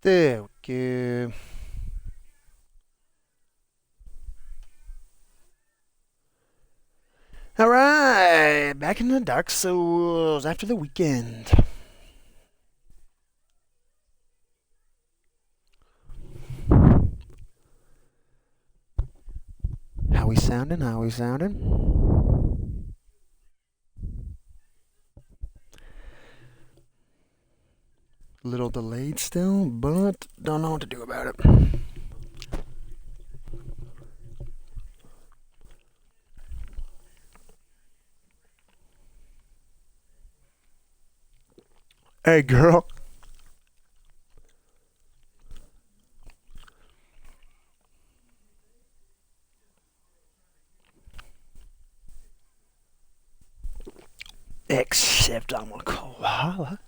There we go. Alright, back in the Dark Souls after the weekend. How we sounding? How we sounding? Little delayed still, but don't know what to do about it. Hey, girl. Except I'm a koala.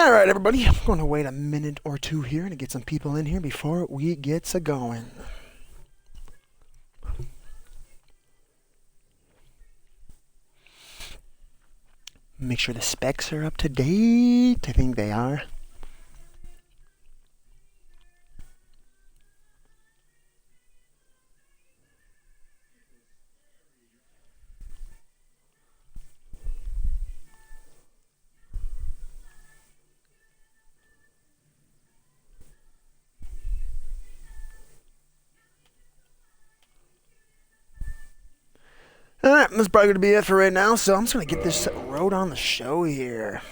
Alright, everybody. I'm going to wait a minute or two here to get some people in here before we get going. Make sure the specs are up to date. I think they are. Alright, that's probably going to be it for right now, so I'm just going to get this road on the show here.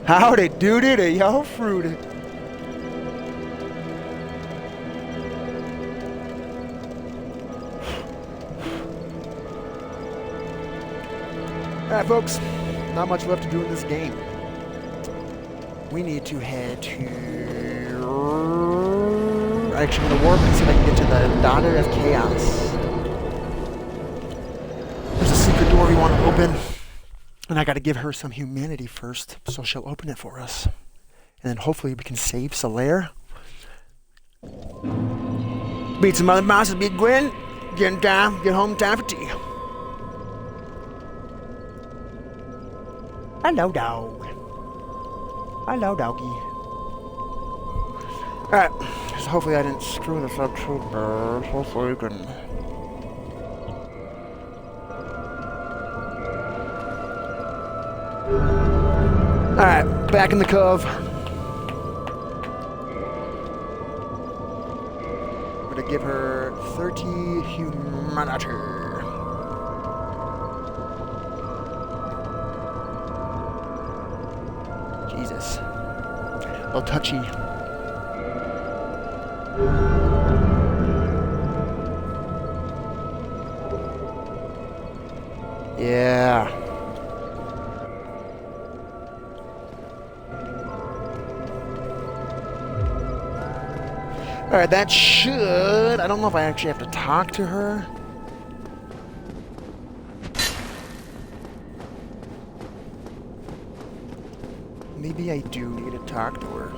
Howdy doody to y'all fruity. Alright, folks. Not much left to do in this game. We need to head to... Actually, I'm going to warp and see if I can get to the Daughter of Chaos. There's a secret door we want to open. And I got to give her some humanity first, so she'll open it for us. And then hopefully we can save Solaire. Beat some other bosses, beat Gwen. Get home time for tea. Hello, dog. Hello, doggy. Alright, so hopefully I didn't screw this up too bad. Hopefully you can... Alright, back in the cove. I'm gonna give her 30 humanity. Jesus. A little touchy. Yeah. Alright, that should... I don't know if I actually have to talk to her. Maybe I do need to talk to her.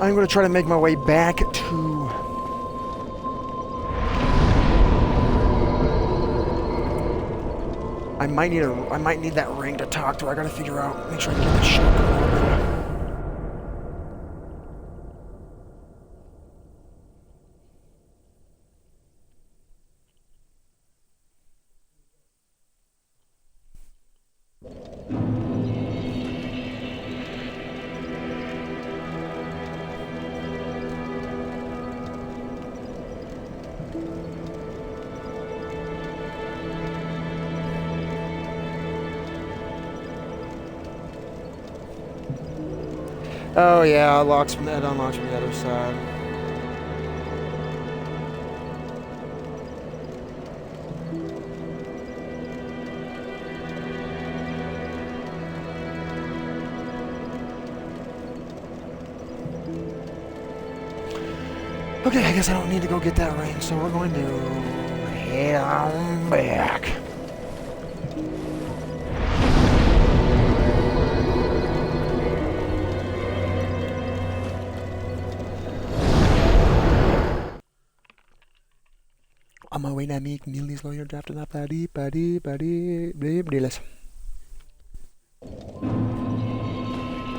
I'm going to try to make my way back to... I might need that ring to talk to her. I gotta figure out, make sure I can get this shit going. Oh yeah, it unlocks from the other side. Okay, I guess I don't need to go get that ring, so we're going to head on back. dynamique, millies lawyer drafted up, ridiculous.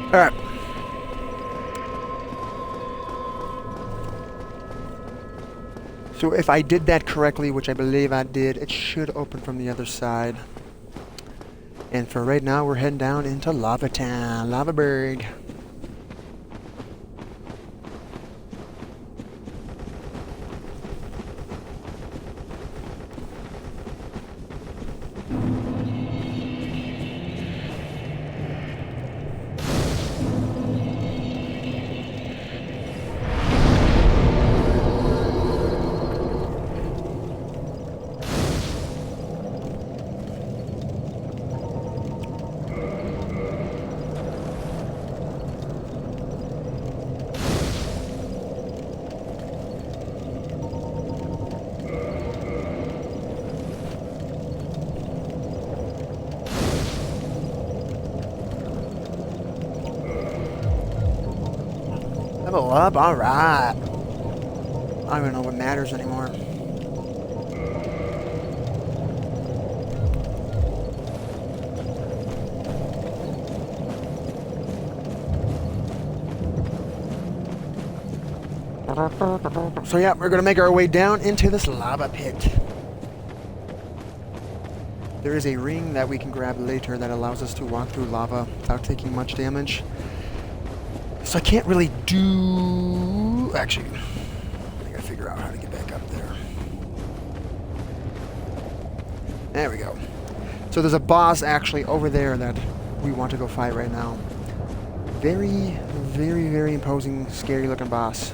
Alright. So if I did that correctly, which I believe I did, it should open from the other side. And for right now, we're heading down into Lava Town, Lavaberg. Level up, alright. I don't even know what matters anymore. So yeah, we're gonna make our way down into this lava pit. There is a ring that we can grab later that allows us to walk through lava without taking much damage. So I can't really do... Actually, I gotta figure out how to get back up there. There we go. So there's a boss actually over there that we want to go fight right now. Very, very, very imposing, scary looking boss.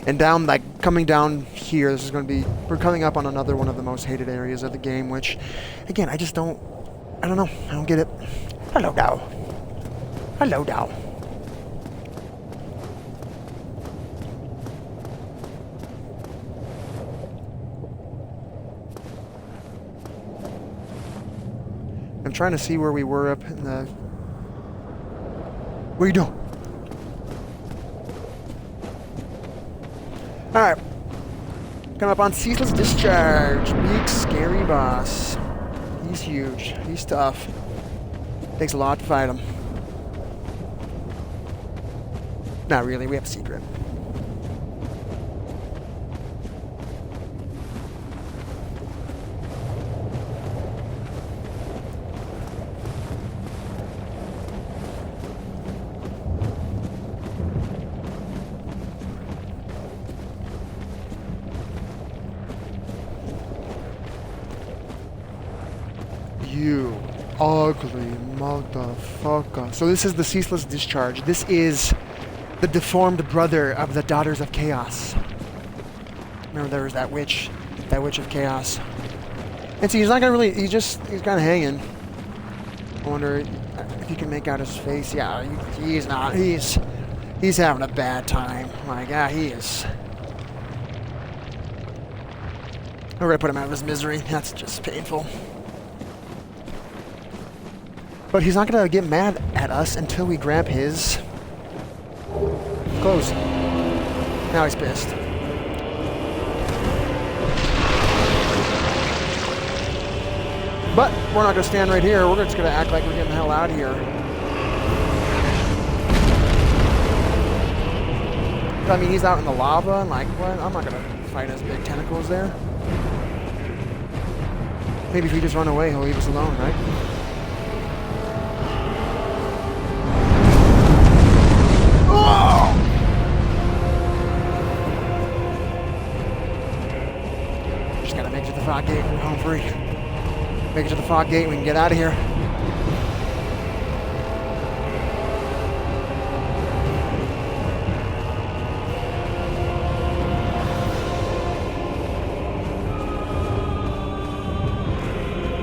And down, like, coming down here, this is going to be, we're coming up on another one of the most hated areas of the game, which, again, I don't know, I don't get it. Hello, Dow. Hello, Dow. I'm trying to see where we were up in the... What are you doing? Alright. Coming up on Ceaseless Discharge. Big, scary boss. He's huge. He's tough. Takes a lot to fight him. Not really. We have a secret. You ugly motherfucker. So this is the Ceaseless Discharge. This is the deformed brother of the Daughters of Chaos. Remember there was that witch of chaos. And see, he's not gonna really, he's kind of hanging. I wonder if you can make out his face. Yeah, he's not, he's having a bad time. My God, he is. We're gonna put him out of his misery. That's just painful. But he's not going to get mad at us until we grab his clothes. Now he's pissed. But we're not going to stand right here. We're just going to act like we're getting the hell out of here. I mean, he's out in the lava and like, what? I'm not going to fight his big tentacles there. Maybe if we just run away, he'll leave us alone, right? Fog gate, we're home free. Make it to the fog gate, we can get out of here.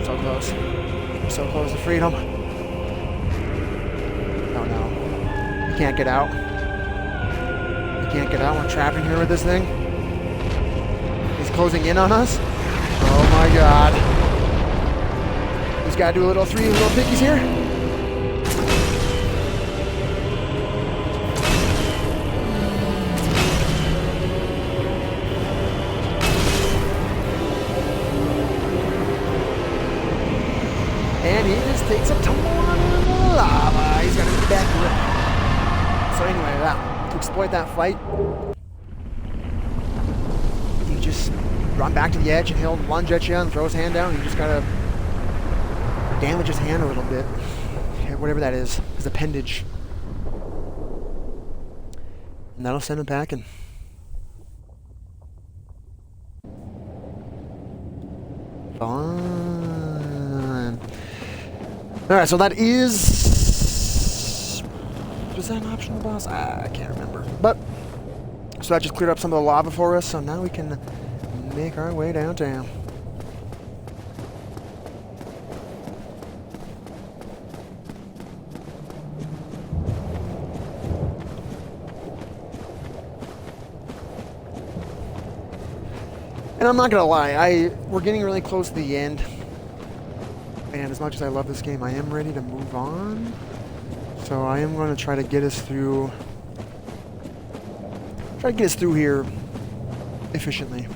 So close. We're so close to freedom. Oh no. You can't get out. You can't get out. We're trapped in here with this thing. He's closing in on us. Oh my God. Just gotta do a little three little pickies here. takes a tumble on the lava. He's got his back grip. So anyway, to exploit that fight, you just run back to the edge and he'll lunge at you and throw his hand down. You just gotta damage his hand a little bit. Whatever that is, his appendage. And that'll send him packing. Fun. Alright, so that is... Was that an optional boss? I can't remember. But, so that just cleared up some of the lava for us, so now we can make our way downtown. And I'm not gonna lie, we're getting really close to the end. And as much as I love this game, I am ready to move on. So I am gonna try to get us through here efficiently.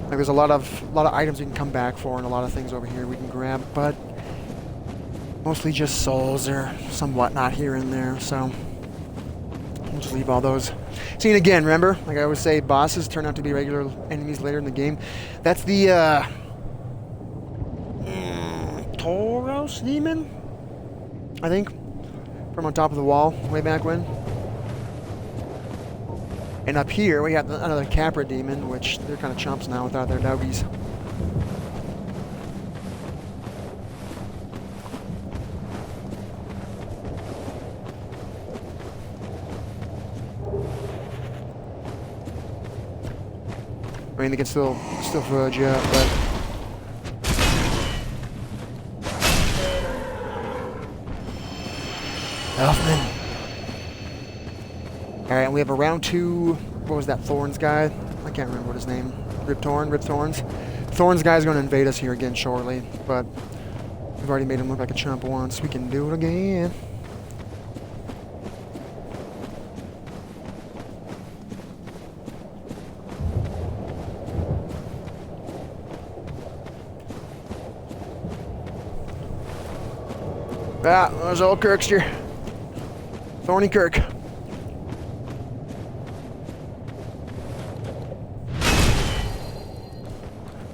Like there's a lot of items we can come back for and a lot of things over here we can grab, but mostly just souls or some whatnot here and there, so we'll just leave all those. See, and again, remember, like I always say, bosses turn out to be regular enemies later in the game. That's the Tauros demon, I think, from on top of the wall way back when. And up here we have another Capra demon, which they're kind of chumps now without their doggies. I mean, they can still fudge you out, but... Elfman. Alright, we have a round 2... What was that, Thorns guy? I can't remember what his name... Rip Thorns? Thorns guy's going to invade us here again shortly, but... We've already made him look like a chump once. We can do it again. Ah, there's old Kirkster. Thorny Kirk.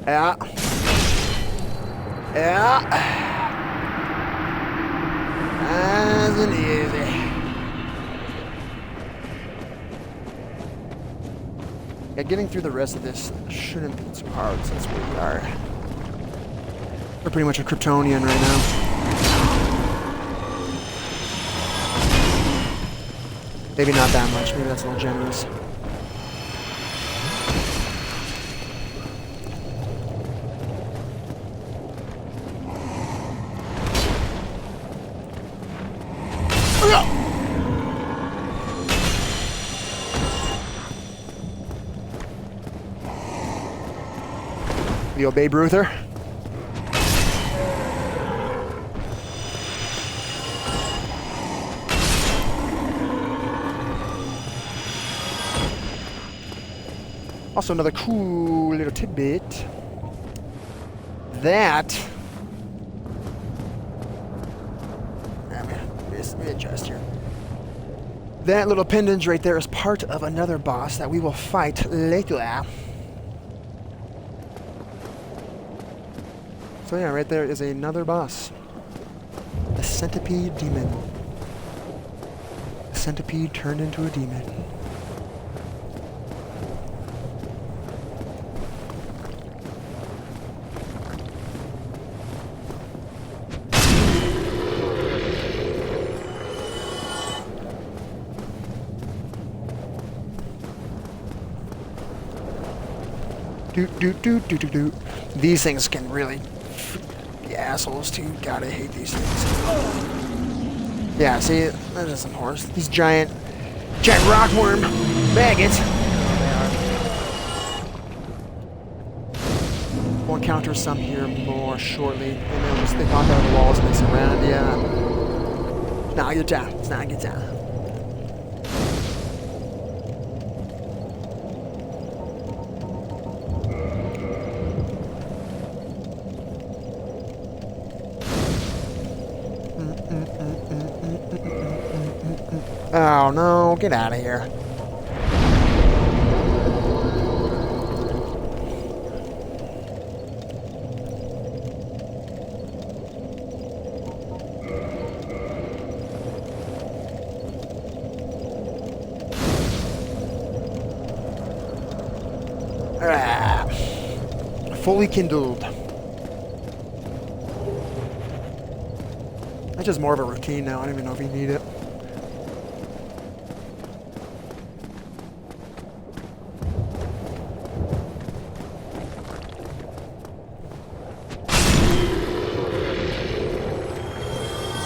Yeah. Yeah. Nice and easy. Yeah, getting through the rest of this shouldn't be too hard since we are... We're pretty much a Kryptonian right now. Maybe not that much. Maybe that's a little generous. The old Babe Ruther. Also, another cool little tidbit. That... Let me adjust here. That little appendage right there is part of another boss that we will fight later. So yeah, right there is another boss. The Centipede Demon. The centipede turned into a demon. These things can really be assholes too. God, I hate these things. Yeah, see, that is some horse. These giant rockworm maggots. We'll encounter some here more shortly. And they'll just, they pop out of the walls and they surround you. It's not a good time. It's not a good time. Oh no, get out of here. Fully kindled. That's just more of a routine now. I don't even know if you need it.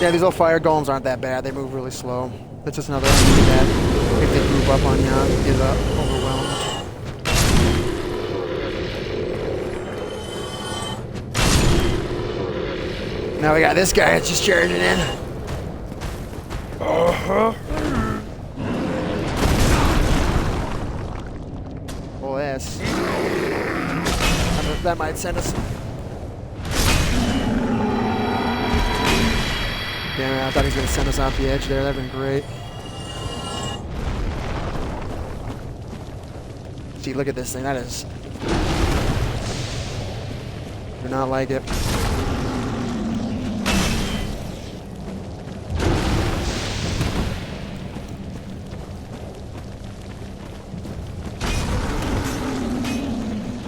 Yeah, these little fire golems aren't that bad. They move really slow. That's just another enemy that, if they group up on you, get overwhelmed. Now we got this guy that's just charging in. Well, yes. That might send us. Damn it, I thought he was going to send us off the edge there. That'd been great. See, look at this thing. That is... do not like it.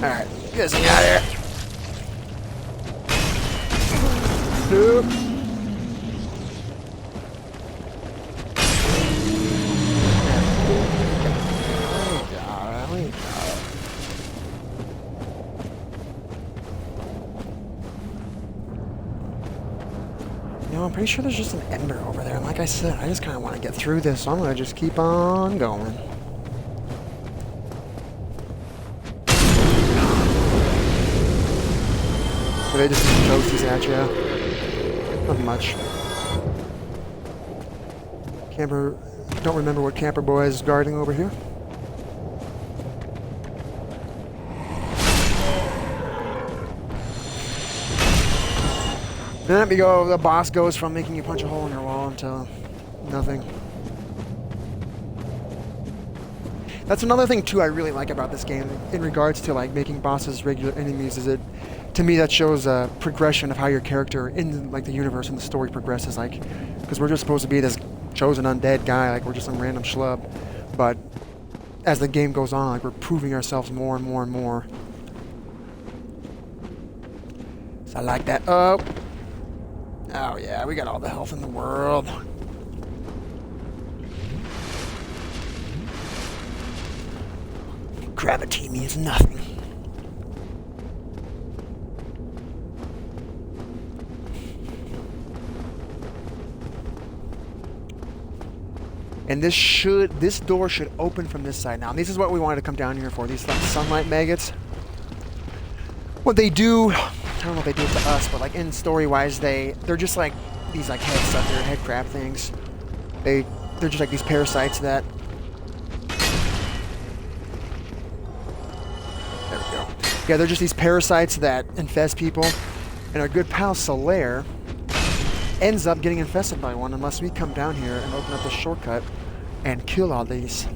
Alright, get this thing out of here. Nope. I'm pretty sure there's just an ember over there. And like I said, I just kind of want to get through this, so I'm going to just keep on going. So they just toasties at you. Not much. Camper, don't remember what camper boy is guarding over here. Then the boss goes from making you punch a hole in your wall to nothing. That's another thing too I really like about this game in regards to like making bosses regular enemies. Is it, to me, that shows a progression of how your character in like the universe and the story progresses. Like, because we're just supposed to be this chosen undead guy, like we're just some random schlub, but as the game goes on, like we're proving ourselves more and more and more. So I like that. Oh yeah, we got all the health in the world. Gravity means nothing. And this door should open from this side now. And this is what we wanted to come down here for. These like sunlight maggots. What they do, I don't know what they do to us, but like in story-wise, they're just like these like head sucker, head crab things. They're just like these parasites that. There we go. Yeah, they're just these parasites that infest people, and our good pal Solaire ends up getting infested by one unless we come down here and open up the shortcut and kill all these.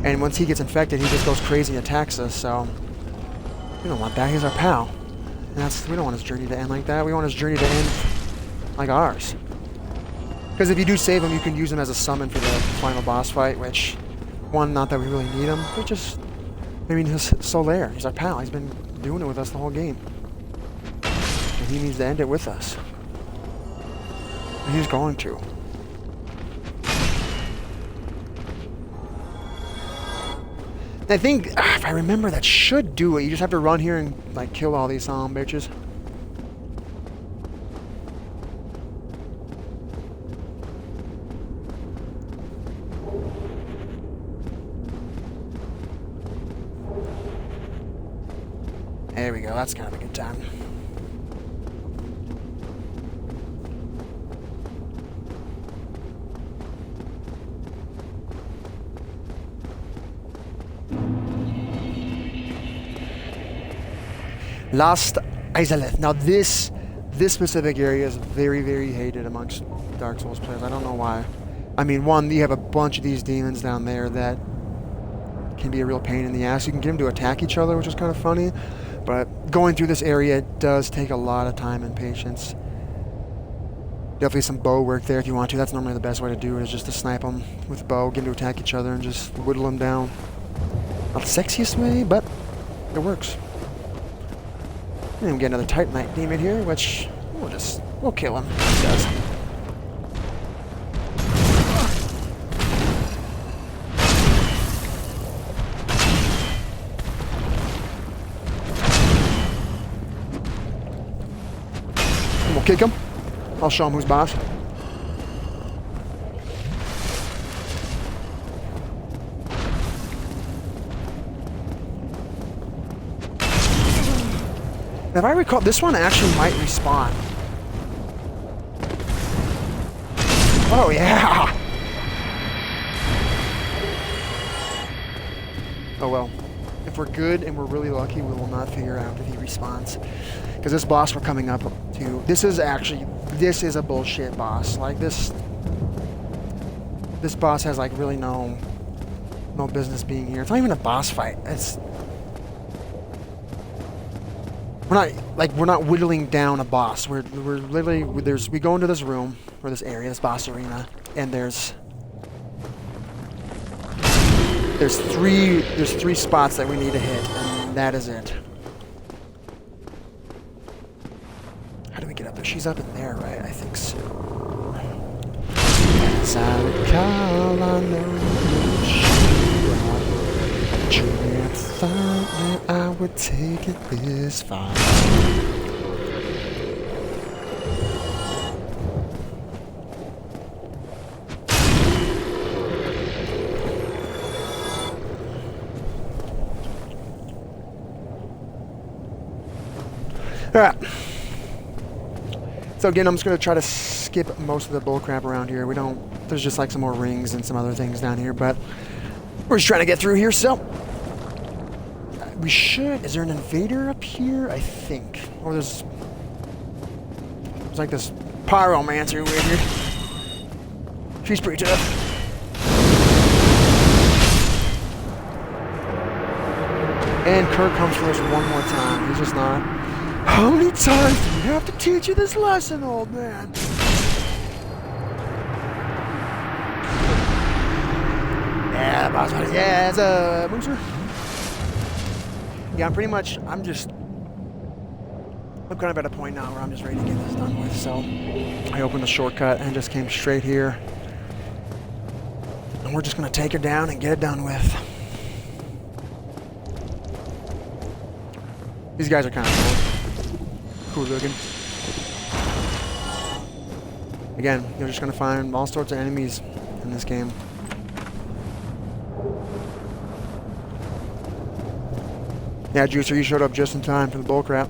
And once he gets infected, he just goes crazy and attacks us, so we don't want that. He's our pal. And we don't want his journey to end like that. We want his journey to end like ours. Because if you do save him, you can use him as a summon for the final boss fight, which, one, not that we really need him, but just, I mean, he's Solaire. He's our pal. He's been doing it with us the whole game. And he needs to end it with us. And he's going to. I think, if I remember, that should do it. You just have to run here and, like, kill all these bitches. There we go. That's kind of a good time. Last Izalith. Now this specific area is very, very hated amongst Dark Souls players. I don't know why. I mean, one, you have a bunch of these demons down there that can be a real pain in the ass. You can get them to attack each other, which is kind of funny. But going through this area does take a lot of time and patience. Definitely some bow work there if you want to. That's normally the best way to do it, is just to snipe them with bow, get them to attack each other, and just whittle them down. Not the sexiest way, but it works. And we get another Titanite demon here, which we'll kill him. He does. And we'll kick him. I'll show him who's boss. If I recall, this one actually might respawn. Oh, yeah! Oh, well. If we're good and we're really lucky, we will not figure out if he respawns. Because this boss we're coming up to, this is a bullshit boss. Like, this boss has, like, really no business being here. It's not even a boss fight. We're not whittling down a boss. We're literally, we go into this room, or this area, this boss arena, and there's three spots that we need to hit, and that is it. How do we get up there? She's up in there, right? I think so. As I recall, I know you thought that I would take it this far. Alright. So again, I'm just going to try to skip most of the bullcrap around here. There's just like some more rings and some other things down here, but we're just trying to get through here, so we should. Is there an invader up here? I think. Or there's like this pyromancer over here. She's pretty tough. And Kirk comes for us one more time. He's just not. How many times do we have to teach you this lesson, old man? Yeah, boss fight. Yeah, it's a booster. Yeah, I'm kind of at a point now where I'm just ready to get this done with, so I opened the shortcut and just came straight here. And we're just going to take her down and get it done with. These guys are kind of cool looking. Again, you're just going to find all sorts of enemies in this game. Yeah, Juicer, you showed up just in time for the bullcrap.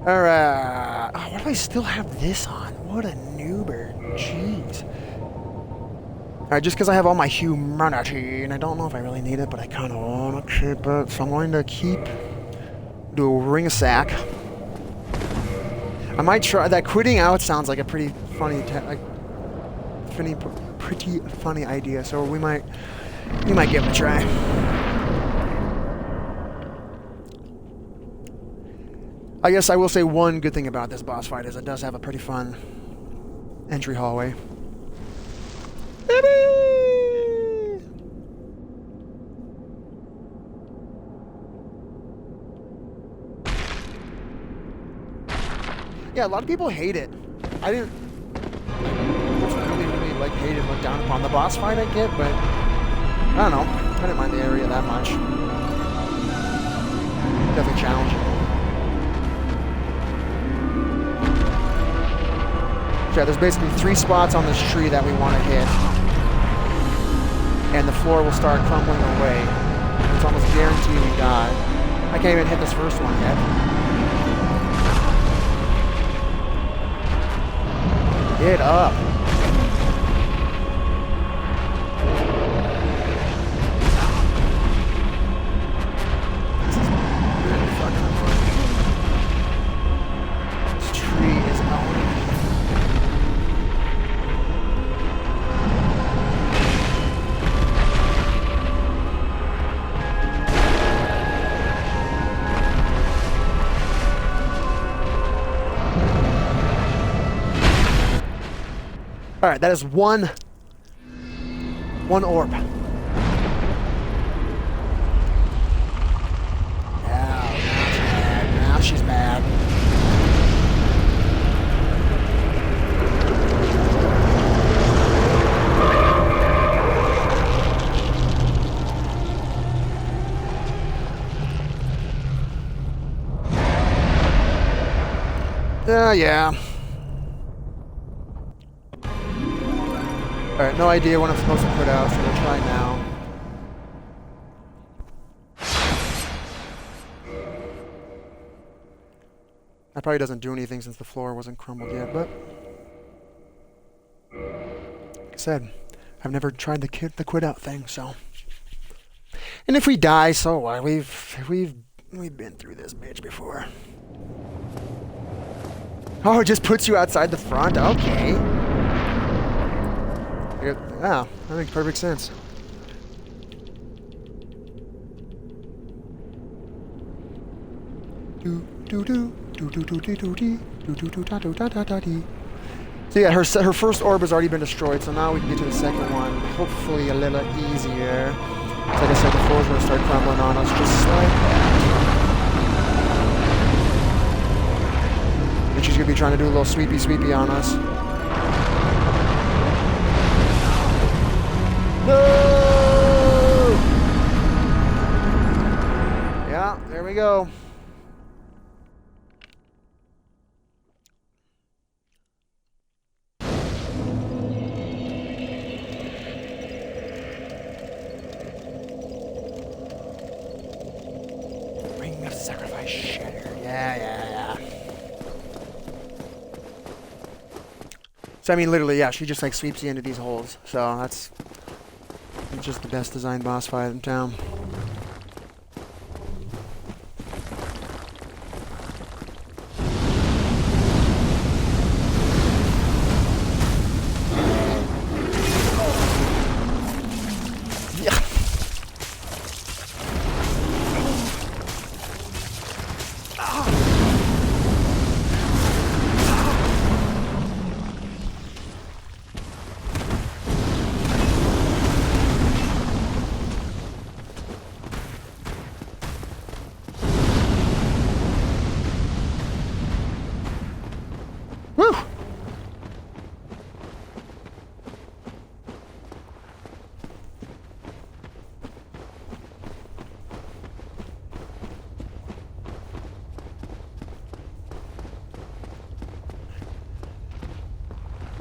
Alright. Oh, why do I still have this on? What a noober. Jeez. Alright, just because I have all my humanity, and I don't know if I really need it, but I kind of want to keep it, so I'm going to do a ring of sack. I might try that. Quitting out sounds like a pretty funny, pretty funny idea. So we might give it a try. I guess I will say one good thing about this boss fight is it does have a pretty fun entry hallway. Yeah, a lot of people hate it. I didn't really like hate it, look down upon the boss fight I get, but I don't know. I didn't mind the area that much. Definitely challenging. So yeah, there's basically 3 spots on this tree that we want to hit. And the floor will start crumbling away. It's almost guaranteed we die. I can't even hit this first one yet. Get up. This is really fucking annoying. This tree is owning me. All right, that is one orb. Now she's mad. Yeah. Alright, no idea when I'm supposed to put out, so we'll try now. That probably doesn't do anything since the floor wasn't crumbled yet, but... Like I said, I've never tried the quit out thing, so... And if we die, so what? We've been through this bitch before. Oh, it just puts you outside the front? Okay. Yeah, that makes perfect sense. So yeah, her first orb has already been destroyed, so now we can get to the second one, hopefully a little easier. Like I said, the floor's gonna start crumbling on us just like that. And she's gonna be trying to do a little sweepy on us. No! Yeah, there we go. Ring of Sacrifice Shatter. Yeah. So I mean, literally, yeah, she just like sweeps you into these holes. So that's just the best designed boss fight in town.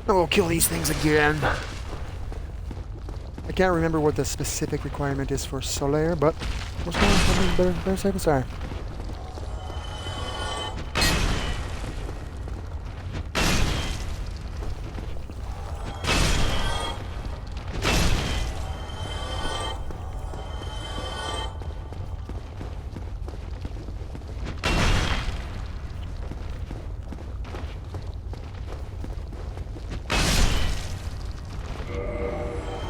We'll kill these things again. I can't remember what the specific requirement is for Solaire, but what's going on? Better safe than sorry.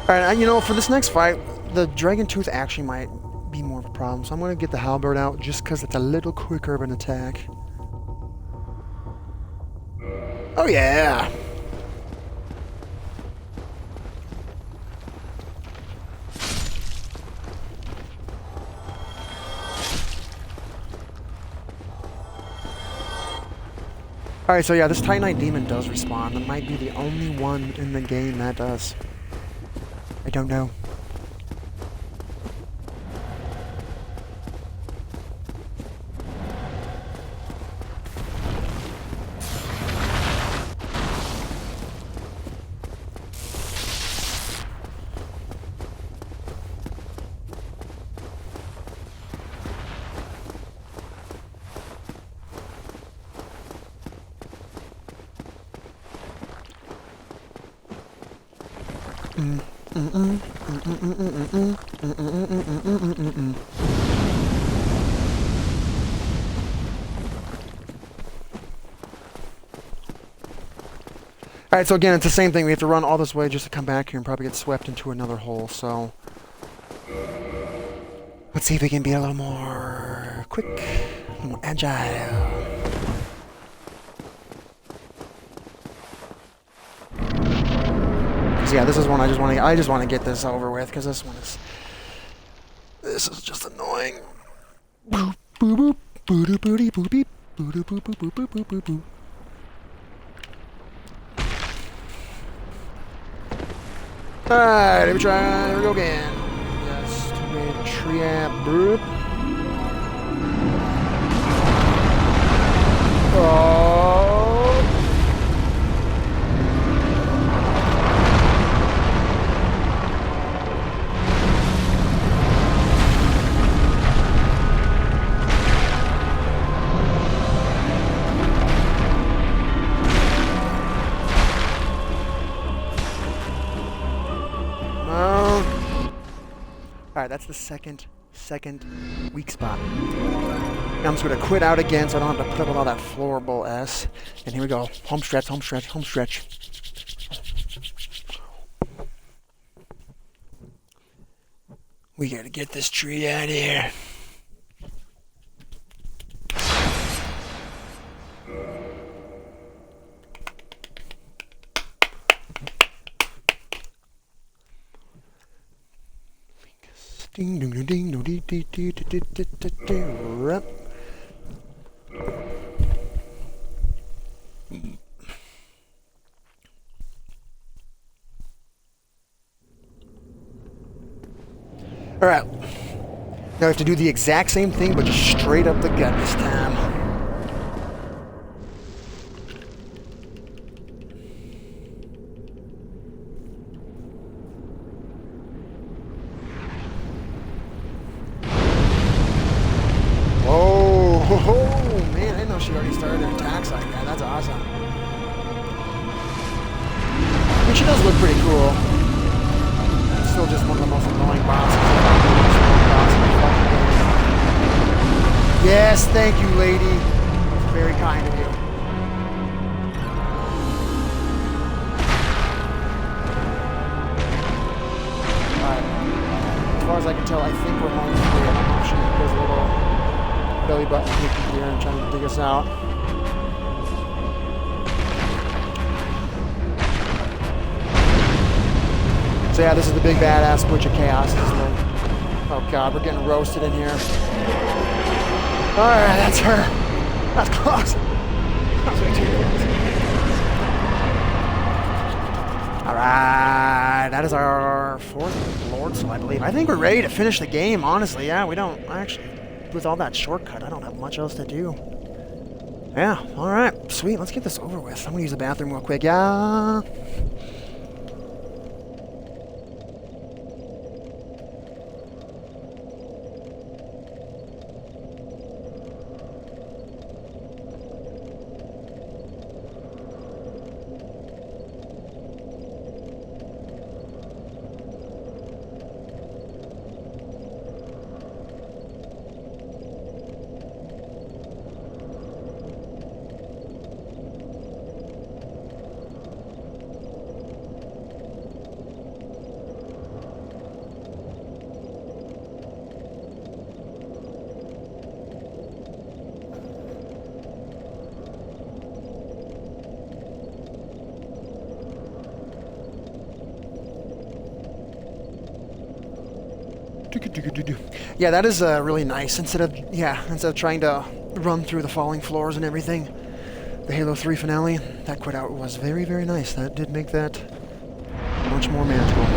Alright, you know, for this next fight, the Dragon Tooth actually might be more of a problem, so I'm going to get the Halberd out just because it's a little quicker of an attack. Oh yeah! Alright, so yeah, this Titanite Demon does respawn. That might be the only one in the game that does. I don't know. Alright, so again, it's the same thing. We have to run all this way just to come back here and probably get swept into another hole, so... Let's see if we can be a little more quick, a little more agile. Because yeah, this is one I just want to get this over with, because this is just annoying. Boop, boop, boop, boop, boop, boop, beep, boop, boop, boop, boop, boop, boop, boop, boop. Alright, here we try. Here we go again. Yes, two-way triap. Boop. Oh. Alright, that's the second weak spot. Now I'm just going to quit out again so I don't have to put up with all that floorable S. And here we go. Home stretch, home stretch, home stretch. We got to get this tree out of here. Ding ding ding ding ding ding ding ding ding ding. All right. Now we have to do the exact same thing, but just straight up the gut this time. Oh, man, I didn't know she already started her attacks like that. That's awesome. I mean, she does look pretty cool. It's still just one of the most annoying bosses. Yes, thank you, lady. That's very kind of you. Alright. As far as I can tell, I think we're home free. I'm not sure if there's a little belly button kicking here and trying to dig us out. So yeah, this is the big badass Butch of Chaos. Oh god, we're getting roasted in here. Alright, that's her. That's close. Alright, that is our fourth Lord Soul, I believe. I think we're ready to finish the game, honestly. Yeah, we don't actually... With all that shortcut, I don't have much else to do. Yeah, alright. Sweet, let's get this over with. I'm gonna use the bathroom real quick. Yeah. Yeah, that is really nice. Instead of trying to run through the falling floors and everything, the Halo 3 finale, that quit out was very, very nice. That did make that much more manageable.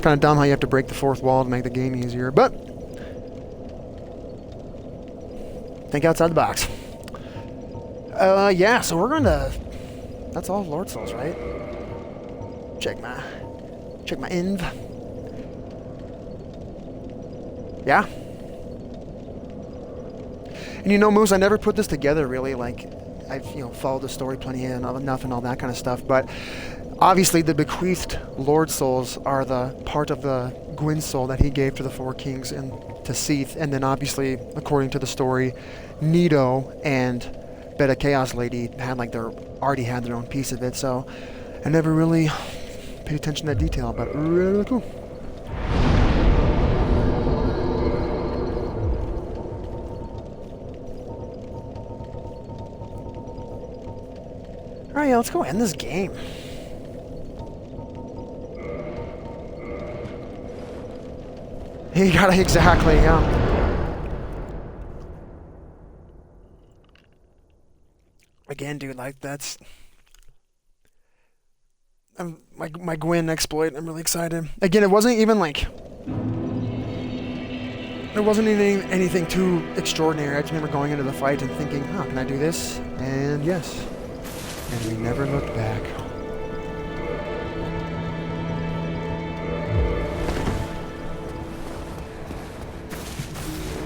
Kind of dumb how you have to break the fourth wall to make the game easier, but think outside the box. Yeah, so we're going to... That's all Lord Souls, right? Check my inv. Yeah. And you know, Moose, I never put this together really, like, I've followed the story plenty enough and all that kind of stuff. But obviously, the bequeathed Lord Souls are the part of the Gwyn soul that he gave to the four kings and to Seath. And then obviously, according to the story, Nito and Beta Chaos Lady had already had their own piece of it. So I never really paid attention to that detail, but really cool. Alright, yeah, let's go end this game. You gotta, exactly, yeah. Again, dude, like, that's... my Gwyn exploit, I'm really excited. Again, it wasn't even, like... There wasn't anything too extraordinary. I just remember going into the fight and thinking, huh, can I do this? And yes. And we never looked back.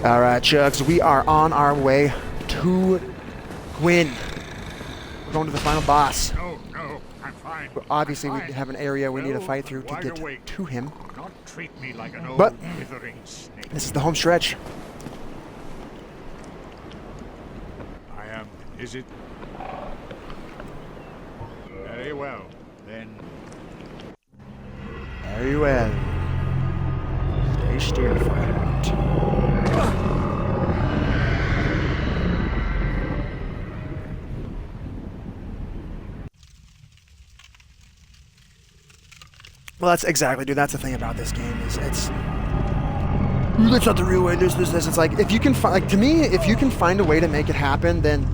Alright, Chugs, we are on our way to Gwyn. We're going to the final boss. No, I'm fine. But obviously, I'm we fine. have an area we need to Well, fight through to wide get awake. to him. Not treat me like an old But withering snake. this is the home stretch. I am. Is it? Very well. Then Very well. Stay still, fight. Well, that's exactly, dude. That's the thing about this game is it's that's not the real way. This. It's like if you can find, like to me, if you can find a way to make it happen, then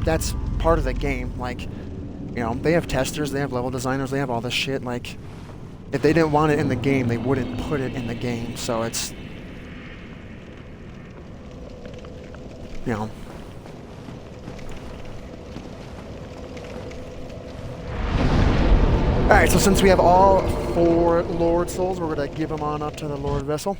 that's part of the game. Like, they have testers, they have level designers, they have all this shit. Like, if they didn't want it in the game, they wouldn't put it in the game. So it's, Alright, so since we have all 4 Lord Souls, we're going to give them on up to the Lord Vessel.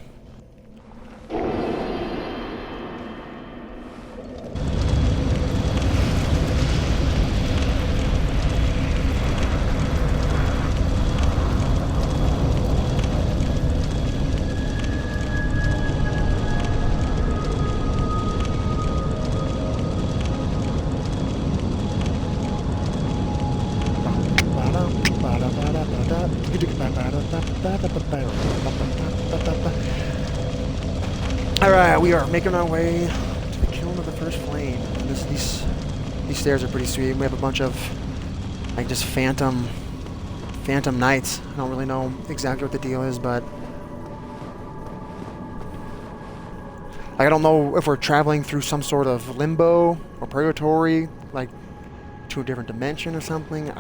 Alright, we are making our way to the kiln of the first flame. And these stairs are pretty sweet. We have a bunch of just phantom knights. I don't really know exactly what the deal is, but I don't know if we're traveling through some sort of limbo or purgatory, like to a different dimension or something.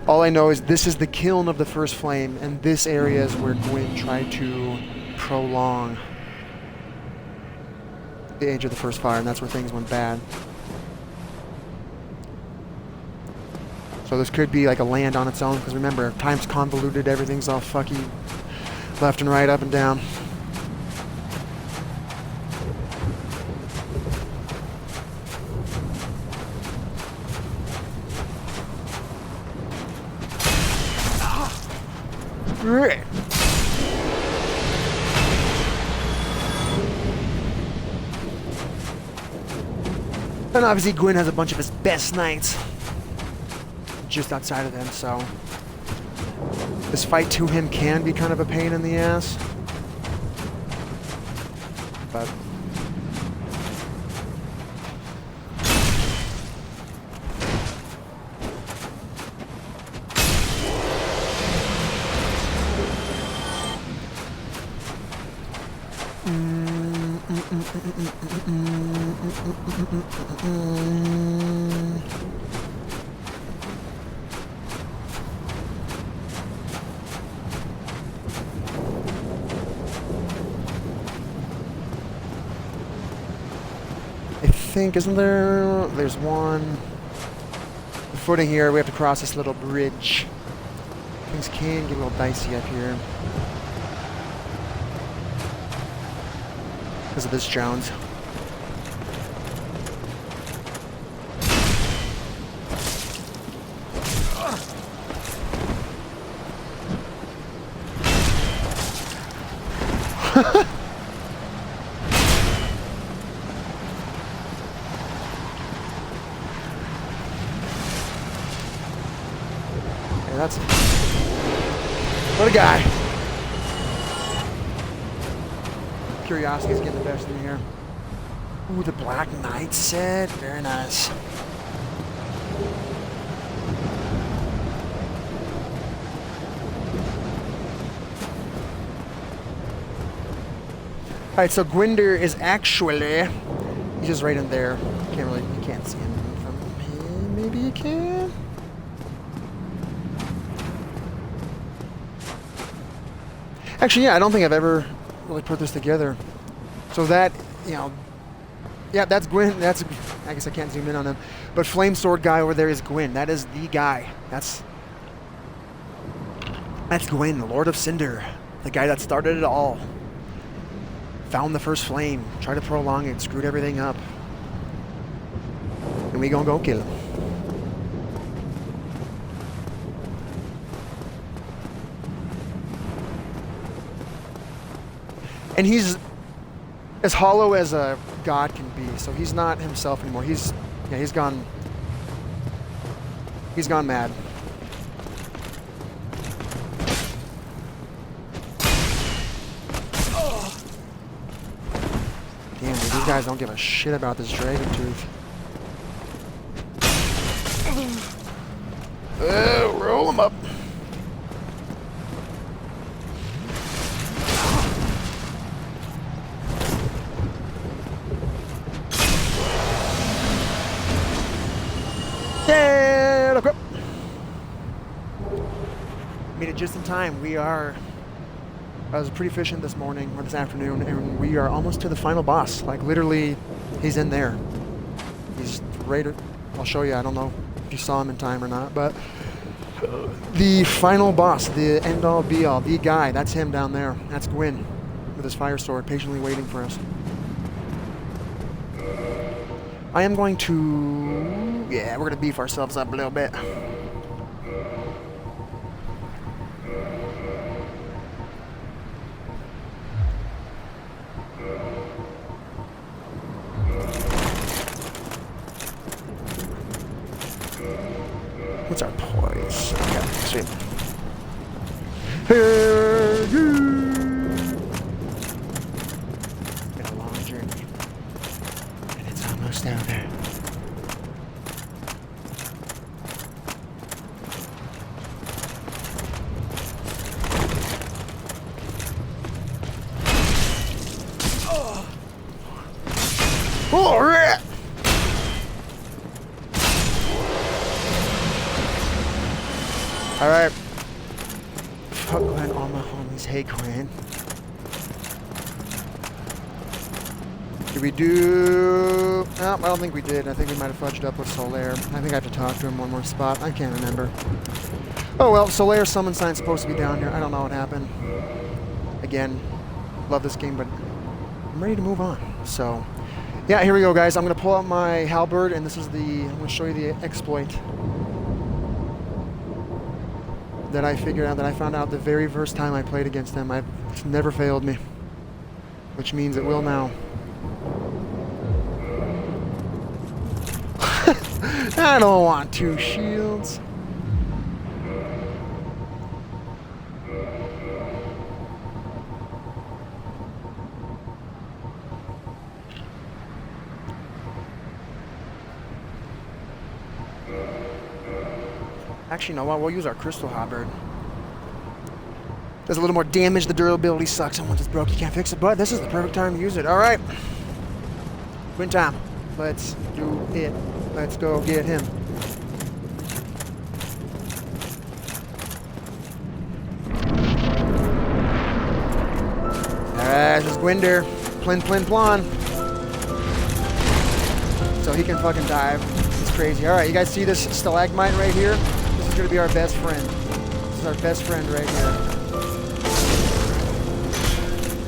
All I know is this is the kiln of the first flame, and this area is where Gwyn tried to prolong the age of the first fire, and that's where things went bad. So this could be like a land on its own, because remember, time's convoluted, everything's all fucky left and right, up and down. Right. And obviously Gwyn has a bunch of his best knights just outside of them, so this fight to him can be kind of a pain in the ass. But I think, isn't there? There's one footing here. We have to cross this little bridge. Things can get a little dicey up here because of this Jones. Okay, that's... What a guy. Curiosity's getting the best of me here. Ooh, the Black Knight set. Very nice. Alright, so Gwinder is actually... He's just right in there. You can't see him from here. Maybe you can? Actually, yeah, I don't think I've ever really put this together. So that, you know... Yeah, that's Gwyn. That's... I guess I can't zoom in on him. But Flame Sword guy over there is Gwyn. That is the guy. That's Gwyn, Lord of Cinder. The guy that started it all. Found the first flame. Tried to prolong it. Screwed everything up. And we gonna go kill him. And he's as hollow as a god can be, so he's not himself anymore. He's gone mad. Damn, dude, these guys don't give a shit about this dragon tooth. Roll him up. Made it just in time. I was pretty efficient this morning, or this afternoon, and we are almost to the final boss. Like, literally, he's in there. He's right at, I'll show you. I don't know if you saw him in time or not, but the final boss, the end-all, be-all, the guy, that's him down there. That's Gwyn with his fire sword, patiently waiting for us. I am going to... Yeah, we're going to beef ourselves up a little bit. What's our poise? Okay, sweet. It's been a long journey, and it's almost over. Oh, rat! Alright. Fuck Gwen, all my homies. Hey, Gwen. Did we do... No, I don't think we did. I think we might have fudged up with Solaire. I think I have to talk to him one more spot. I can't remember. Oh well, Solaire summon sign's supposed to be down here. I don't know what happened. Again, love this game, but I'm ready to move on. So, yeah, here we go, guys. I'm going to pull out my halberd, and this is I'm going to show you the exploit that I figured out, that I found out the very first time I played against them. It's never failed me, which means it will now. I don't want 2 shields. Actually, no, we'll use our crystal halberd. Does a little more damage, the durability sucks, and once it's broke, you can't fix it, but this is the perfect time to use it. Alright. Win time. Let's do it. Let's go get him. Alright, this is Gwinder. Plin, plin, plon. So he can fucking dive. It's crazy. Alright, you guys see this stalagmite right here? This is gonna be our best friend. This is our best friend right here.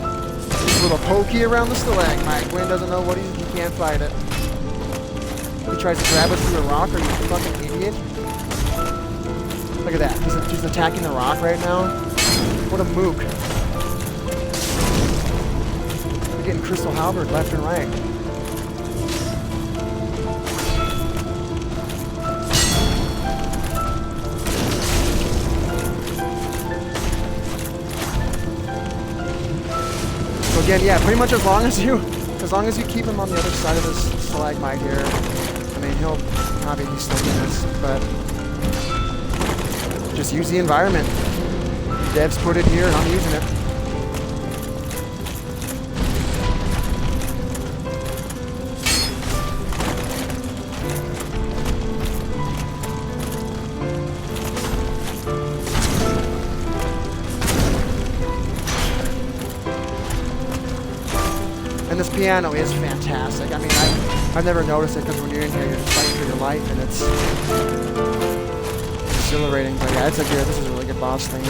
A little pokey around the stalagmite. Gwyn doesn't know what he can't fight it. He tries to grab us through a rock. Are you a fucking idiot? Look at that. He's attacking the rock right now. What a mook. We're getting Crystal Halberd left and right. So again, yeah, pretty much as long as you keep him on the other side of this stalagmite here, I mean, he'll probably be still in this, but just use the environment. Devs put it here and I'm using it. And this piano is fantastic. I mean, I've never noticed it because when you're in here, you're just fighting for your life, and it's exhilarating. But yeah, this is a really good boss thing.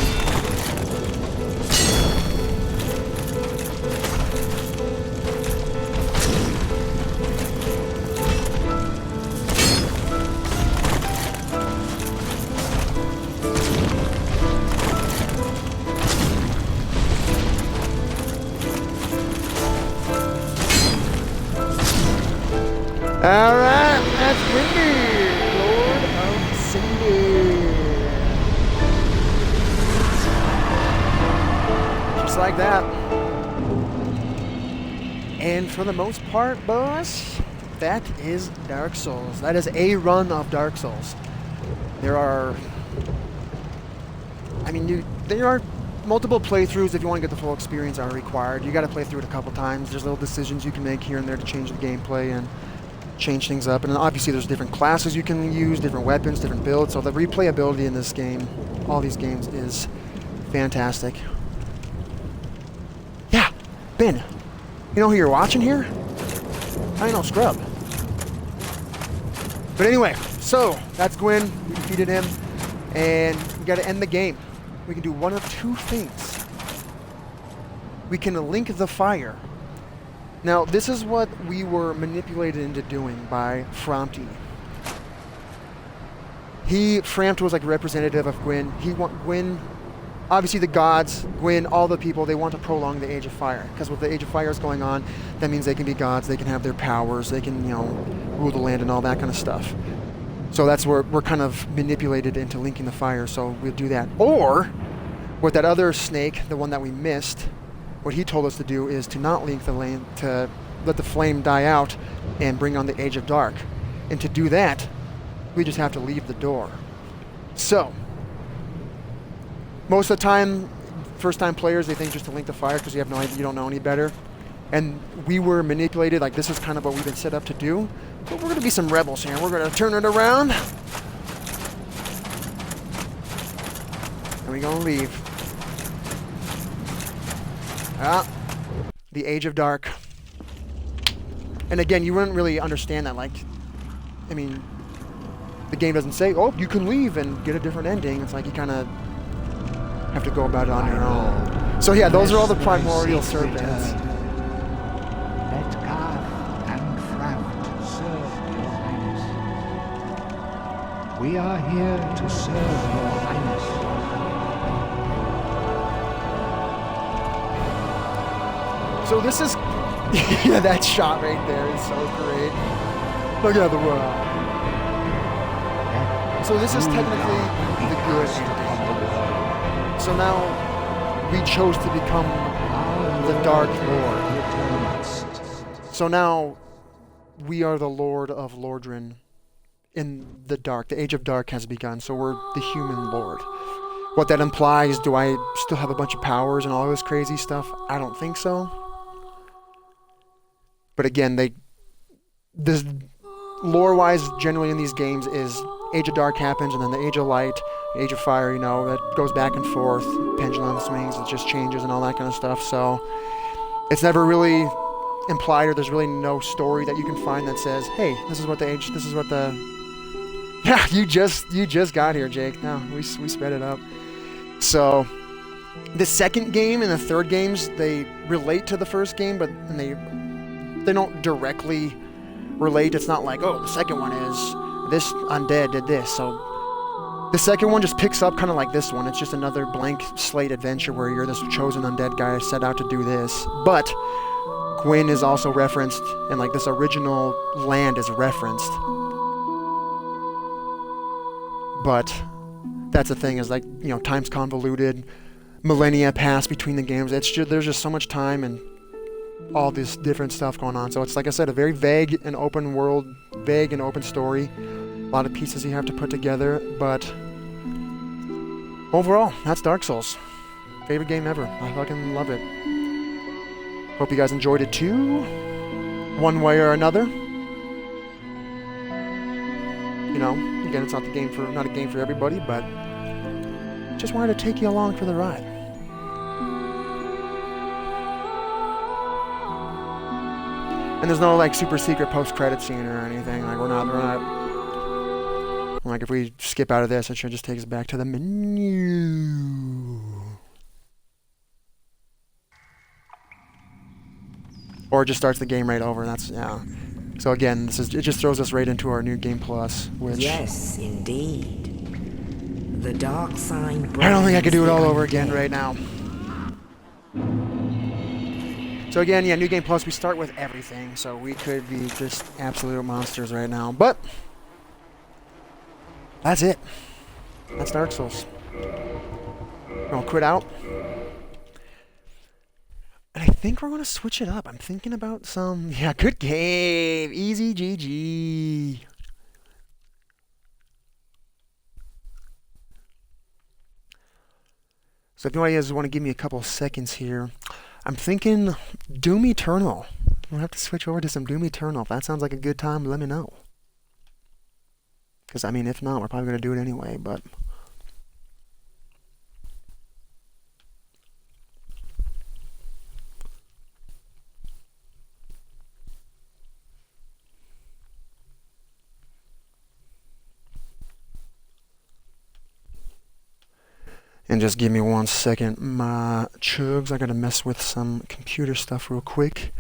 Alright, that's Windy, Lord of Cindy. Just like that. And for the most part, boss, that is Dark Souls. That is a run of Dark Souls. There are multiple playthroughs if you want to get the full experience are required. You got to play through it a couple times. There's little decisions you can make here and there to change the gameplay and change things up, and obviously there's different classes you can use, different weapons, different builds, so the replayability in this game, all these games, is fantastic. Yeah, Ben, you know who you're watching here? I ain't no scrub. But anyway, so that's Gwyn, we defeated him, and we gotta end the game. We can do one of two things. We can link the fire. Now, this is what we were manipulated into doing by Framti. Framti was like a representative of Gwyn. Gwyn, obviously the gods, Gwyn, all the people, they want to prolong the Age of Fire. Because with the Age of Fire is going on, that means they can be gods, they can have their powers, they can, rule the land and all that kind of stuff. So that's where we're kind of manipulated into linking the fire, so we'll do that. Or, with that other snake, the one that we missed, what he told us to do is to not link the lane, to let the flame die out and bring on the Age of Dark. And to do that, we just have to leave the door. So, most of the time, first-time players, they think just to link the fire because you don't know any better. And we were manipulated, like this is kind of what we've been set up to do. But we're going to be some rebels here. We're going to turn it around. And we're going to leave. The Age of Dark. And again, you wouldn't really understand that. The game doesn't say, oh, you can leave and get a different ending. It's like you kind of have to go about it on your own. So yeah, those are all the primordial serpents. Let Garth and Frout serve your highness. We are here to serve your highness. So this is, yeah, that shot right there is so great. Look at the run. So this is technically the good ending. So now we chose to become the Dark Lord. So now we are the Lord of Lordran in the Dark. The Age of Dark has begun, so we're the human Lord. What that implies, do I still have a bunch of powers and all this crazy stuff? I don't think so. But again, this lore-wise, generally in these games, is Age of Dark happens, and then the Age of Light, Age of Fire, that goes back and forth, pendulum swings, it just changes and all that kind of stuff. So it's never really implied, or there's really no story that you can find that says, hey, this is what the yeah, you just got here, Jake. No, we sped it up. So the second game and the third games, they relate to the first game, but they don't directly relate. It's not like, oh, the second one is this undead did this. So the second one just picks up kind of like this one. It's just another blank slate adventure where you're this chosen undead guy set out to do this. But Gwyn is also referenced, and like this original land is referenced. But that's the thing, is like, you know, time's convoluted, millennia pass between the games. It's just, there's just so much time and all this different stuff going on. So it's, like I said, a very vague and open world, vague and open story. A lot of pieces you have to put together, but overall, that's Dark Souls. Favorite game ever. I fucking love it. Hope you guys enjoyed it too, one way or another. You know, again, it's not a game for everybody, but just wanted to take you along for the ride. And there's no like super secret post-credit scene or anything. Like we're not like, if we skip out of this, it should just take us back to the menu. Or it just starts the game right over. That's, yeah. So again, it just throws us right into our new Game Plus, which... Yes, indeed. The dark sign... I don't think I could do it all over again right now. So again, yeah, new Game Plus, we start with everything. So we could be just absolute monsters right now. But that's it. That's Dark Souls. I'll quit out. And I think we're going to switch it up. I'm thinking about some... Yeah, good game. Easy GG. So if you guys want to give me a couple seconds here, I'm thinking Doom Eternal. We'll have to switch over to some Doom Eternal. If that sounds like a good time, let me know. Because, I mean, if not, we're probably going to do it anyway, but... And just give me 1 second, my chugs. I gotta mess with some computer stuff real quick.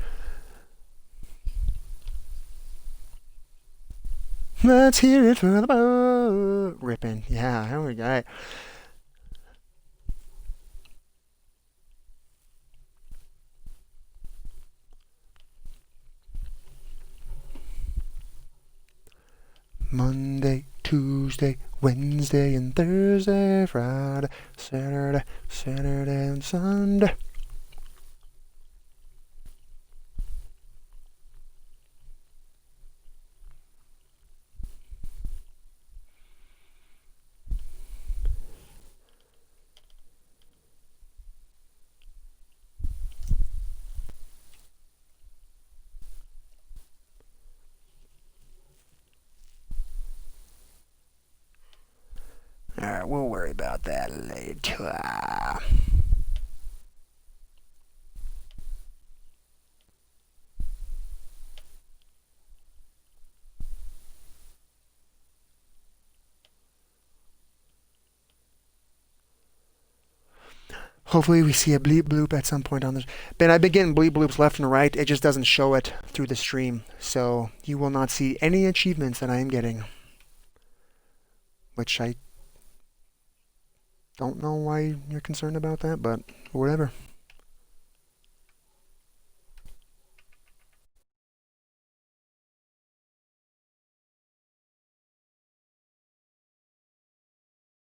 Let's hear it for the boat ripping. Yeah, here we go. Monday, Tuesday, Wednesday, and Thursday, Friday, Saturday, and Sunday. Alright, we'll worry about that later. Hopefully we see a bleep bloop at some point on this. Ben, I've been getting bleep bloops left and right. It just doesn't show it through the stream. So you will not see any achievements that I am getting. Which I don't know why you're concerned about that, but whatever.